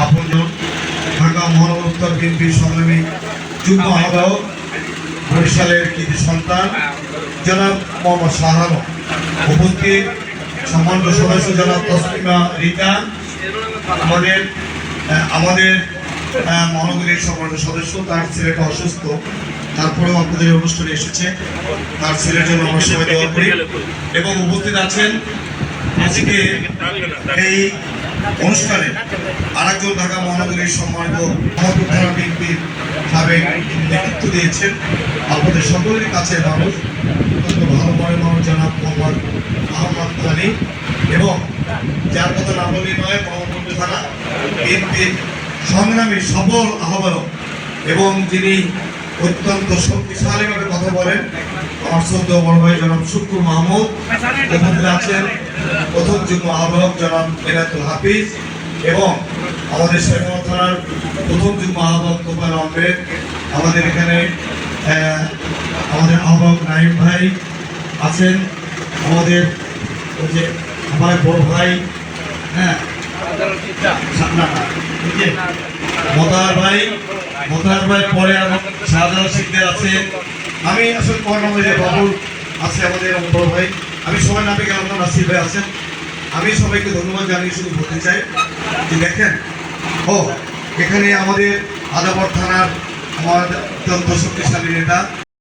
আপনজন, ঢাকা মহানগর উত্তর বিএনপির সংগ্রামী যুগ্ম আহ্বায়ক, বরিশালের কৃতি সন্তান জনাব মোহাম্মদ শাহানু, উপস্থিত সম্মানিত সদস্য জনাব তসলিমা রিতা, আমাদের মহানগরীর সম্মানিত সদস্য, তার ছেলেটা অসুস্থ, তারপরেও আপনাদের অনুষ্ঠানে এসেছে, তার ছেলের জন্য আমরা সবাই দোয়া করি। এবং উপস্থিত আছেন আজকে এই অনুষ্ঠানে আরেকজন ঢাকা মহানগরীর সম্মানিত মোহাম্মদপুর থানা বিএনপির সাবেক নেতৃত্ব দিয়েছেন, আপনাদের সকলের কাছে মানুষ, অত্যন্ত ভালো মনের মানুষ জনাব মোহাম্মদ আহমদ আলী, এবং যার কথা না বললেই নয়, মোহাম্মদপুর থানা বিএনপির সংগ্রামী সফল আহ্বায়ক এবং যিনি অত্যন্ত শক্তিশালীভাবে কথা বলেন, আমার শ্রদ্ধেয় বড় ভাই জনাব শুক্কুর মাহমুদ। উপস্থিত আছেন প্রথম যুগ্ম আহ্বায়ক জনাব এনায়েতুল হাফিজ এবং আমাদের শেরপুর থানার প্রথম যুগ্ম আহ্বায়ক তোফায়েল আহমেদ। আমাদের এখানে আমাদের আহ্বায়ক নাইম ভাই আছেন, আমাদের ওই যে আমার বড় ভাই মোতাহার ভাই পরে শাহজাহান শিকদার আছে। আমি আসলে কয় নম্বর যে বাবুল আছে আমাদের বড় ভাই, আমি সবাই নামে গেলাম না, নাসির ভাই আছেন। আমি সবাইকে ধন্যবাদ জানিয়ে শুধু বলতে চাই যে দেখেন, এখানে আমাদের আদাবর থানার আমার অত্যন্ত শক্তিশালী নেতা